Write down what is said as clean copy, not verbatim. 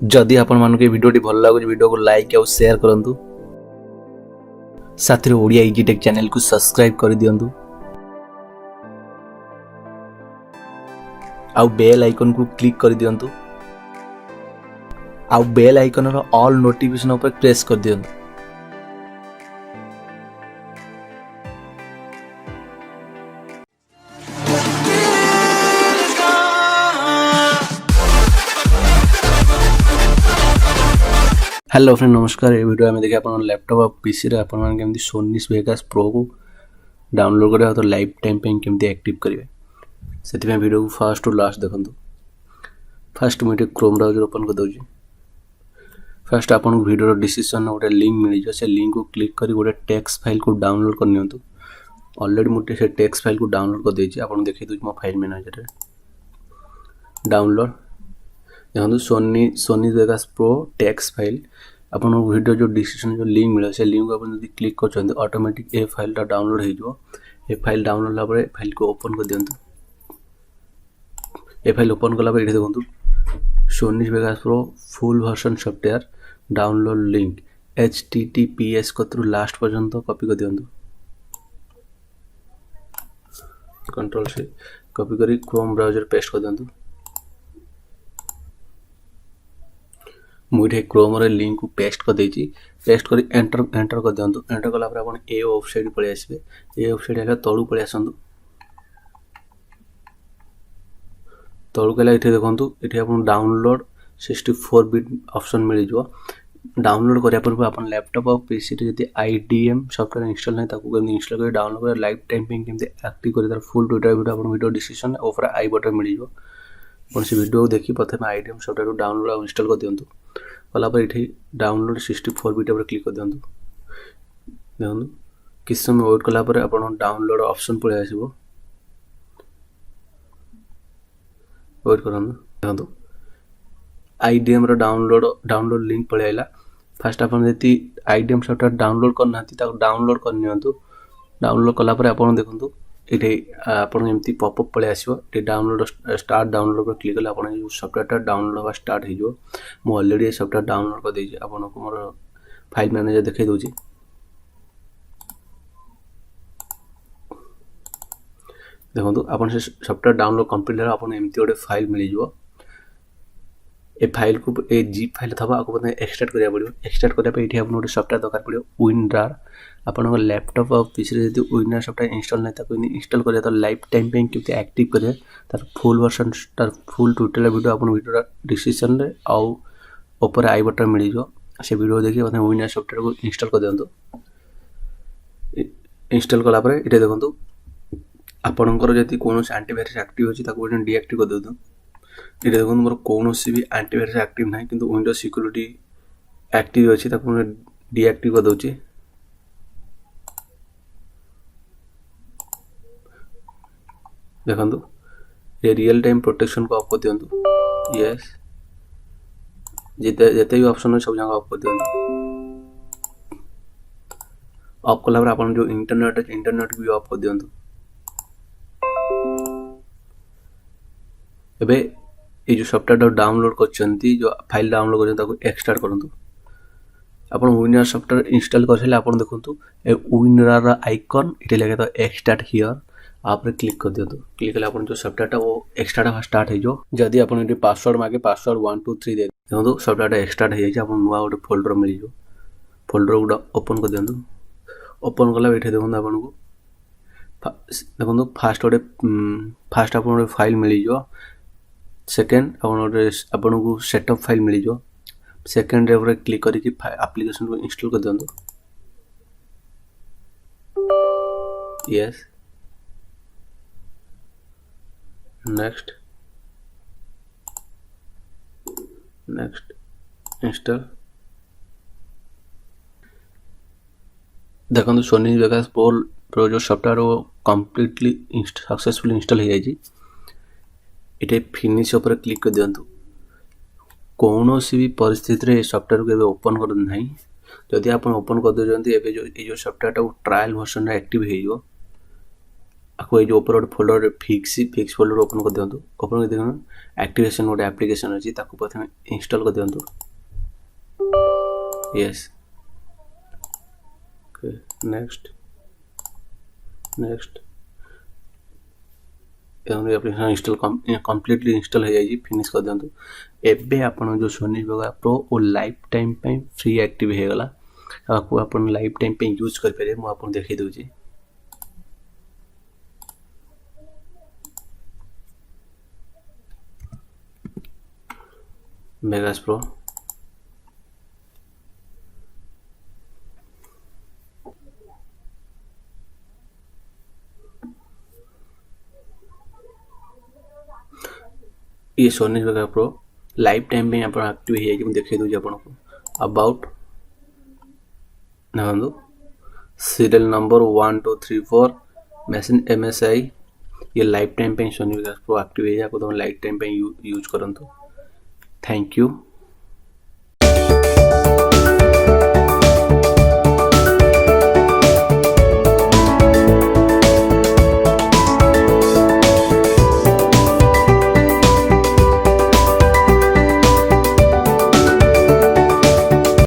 जदि आपण मानक वीडियो भल लगुच वीडियो को लाइक और शेयर करंतु साथ में ओडिया इजी टेक चैनल को सब्सक्राइब कर दियंतु आउ बेल आइकन को क्लिक कर दियंतु आउ बेल आइकन रो ऑल नोटिफिकेशन ऊपर प्रेस कर दियंतु। हेलो फ्रेंड नमस्कार। ये वीडियो में देखिए अपन लैपटॉप और पीसी रे अपन मान केमती सोनी वेगास प्रो को डाउनलोड करे तो लाइफ टाइम पे केमती एक्टिव करिवे सेति में वीडियो को फर्स्ट टू लास्ट देखंतु। फर्स्ट मुझे क्रोम ब्राउजर ओपन कर दउजी। फर्स्ट अपन वीडियो डिस्क्रिप्शन में गोटे लिंक मिल जो से लिंक को क्लिक करी गोटे टेक्स्ट फाइल को डाउनलोड कर नियंतु। ऑलरेडी मुझे से टेक्स्ट फाइल को डाउनलोड कर देछि अपन देखि दउजी मो फाइल मैनेजर रे डाउनलोड देखो Sony Vegas Pro text file अपन वीडियो जो डिस्क्रिप्शन जो लिंक मिले से लिंक को अपन यदि क्लिक कर ऑटोमेटिक ए फाइल टा डाउनलोड हो जो। ए फाइल डाउनलोड ला परे फाइल को ओपन कर दियंतु। ए फाइल ओपन कला परे इठे देखंतु Sony Vegas Pro full version software download link https को थ्रू लास्ट पर्यंत कॉपी कर दियंतु। कंट्रोल से कॉपी करी क्रोम ब्राउजर पेस्ट कर दियंतु। मुझे क्रोम रे लिंक को पेस्ट कर देछि। पेस्ट करी एंटर कर दियंतु। एंटर कला पर अपन ए वेबसाइट पळे आसीबे। ए वेबसाइट आला तळु पळे आसंतु। तळु कला इथे देखंतु इथे अपन डाउनलोड 64 बिट ऑप्शन मिल जो। डाउनलोड करिया पर अपन लैपटॉप और पीसी रे जति आईडीएम सॉफ्टवेयर इंस्टॉल नै ताकू केम इंस्टॉल कर डाउनलोड कर लाइफ टाइम पे केम एक्टिव कर तार फुल ट्यूटोरियल वीडियो अपन वीडियो डिस्क्रिप्शन ऊपर आई बटन मिल जो। अपन से वीडियो देखि प्रथम आईडीएम सॉफ्टवेयर को डाउनलोड और इंस्टॉल कर दियंतु। कला पर इठी डाउनलोड 64 बिट पर क्लिक कर दियंतु। देखंतु किस समय वेट कला पर अपन डाउनलोड ऑप्शन पळे आसीबो। वेट करंतु देखंतु आईडीएम रो डाउनलोड लिंक पळे आइला। फर्स्ट अपन जति आईडीएम सॉफ्टवेयर डाउनलोड करनाती ताको डाउनलोड कर नियंतु। डाउनलोड कला पर अपन देखंतु इथे अपन एमती पॉपअप पळे आसीबो। इथे डाउनलोड स्टार्ट डाउनलोड पर क्लिक कला अपन जो सॉफ्टवेयर डाउनलोड होगा स्टार्ट हो जो। मो ऑलरेडी ये सॉफ्टवेयर डाउनलोड कर देछि। अपन को मोर फाइल मैनेजर देखै दोछि। देखंतु अपन से सॉफ्टवेयर डाउनलोड कंप्लीट है। अपन एमती गोटे फाइल मिल जो। ए फाइल को ए जीप फाइल थबा आपको पता एक्सट्रैक्ट करिया पड़ियो। एक्सट्रैक्ट करिया पे इठी अपन गोटे सॉफ्टवेयर दरकार पड़ियो विनरार। अपन लैपटॉप और पीसी रे यदि विनरार सॉफ्टवेयर इंस्टॉल नै ताको इंस्टॉल करिया तो लाइफ टाइम पे केते एक्टिव करिया तार फुल वर्जन तार फुल ट्यूटोरियल वीडियो अपन वीडियो डिस्क्रिप्शन रे आ ऊपर आई बटन मिल जो। से वीडियो देखि अपन विनरार सॉफ्टवेयर को इंस्टॉल कर दियंतु। इंस्टॉल कला परे इठे देखंतु आपनकर जति कोनोस एंटीवायरस एक्टिव अछि ताको बटन डीएक्टिव कर दियंतु। इधर देखो मोर कोनोसी भी एंटीवायरस एक्टिव नाही किंतु विंडोज सिक्योरिटी एक्टिव अछि ताको मैं डीएक्टिव कर दोछि। देखंतु ये रियल टाइम प्रोटेक्शन को ऑफ कर दियंतु। यस जते भी ऑप्शन है सब जगह ऑफ कर दियंतु। ऑफ कला पर अपन जो इंटरनेट भी ऑफ कर दियंतु। एबे ये जो सॉफ्टवेयर डाउनलोड करछंती जो फाइल डाउनलोड करछन ताको एक्सट्रैक्ट करंतु। अपन विनरार सॉफ्टवेयर इंस्टॉल करछले अपन देखंतु ए विनरार आइकन इटे लगे तो एक्सट्रैक्ट हियर आप रे क्लिक कर दियंतु। क्लिक कले अपन जो सॉफ्टवेयर टा वो एक्सट्रैक्ट स्टार्ट हे जो। जदी अपन इटे पासवर्ड मागे पासवर्ड 1 2 3 दे देखंतु सॉफ्टवेयर टा एक्सट्रैक्ट हे जाय। अपन नुवा गोटे फोल्डर मिल जो। फोल्डर को ओपन कर दियंतु। ओपन कला बैठे देखंतु अपन को देखंतु फर्स्ट अपन गोटे फाइल मिल जो। सेकेंड अपन को सेटअप फाइल मिल जो। सेकेंड रे क्लिक करके एप्लीकेशन को इंस्टॉल कर दियंतु। Yes next install. देखंतु सोनी वेगास प्रो जो सॉफ्टवेयर वो कंप्लीटली सक्सेसफुली इंस्टॉल हो जाई। इटे फिनिश ऊपर क्लिक कर दियंतु। कोनोसी भी परिस्थिति रे सॉफ्टवेयर को ओपन कर नहीं। जदि आप ओपन कर दियंतु एबे जो ये जो सॉफ्टवेयर टा ट्रायल वर्जन रे एक्टिव हे जो। आपको ये जो ऊपर गोटे फोल्डर फिक्स फोल्डर ओपन कर दिंतु। ओपन कर देखो एक्टिवेशन गोटे एप्लिकेशन अच्छी प्रथम इंस्टॉल कर दिंतु। Yes next application install completely install हो जाए फिनिश कर दिंतु। एबे आपण जो सोनी वेगा प्रो और लाइफ टाइम पे फ्री एक्टिव हो गला। आपको अपन लाइफ टाइम पे यूज कर पारे। मु आपन देखै दउची वेगास प्रो ये Sony Vegas Pro life time पे अपन एक्टिव हो जाए। देखै दउची आपन को अबाउट देखो सीरियल नंबर 1 2 3 4 मशीन MSI ये लाइफ टाइम पे सोनी वेगास प्रो एक्टिव है। आपको तो लाइफ टाइम पे यूज करंतु। Thank you.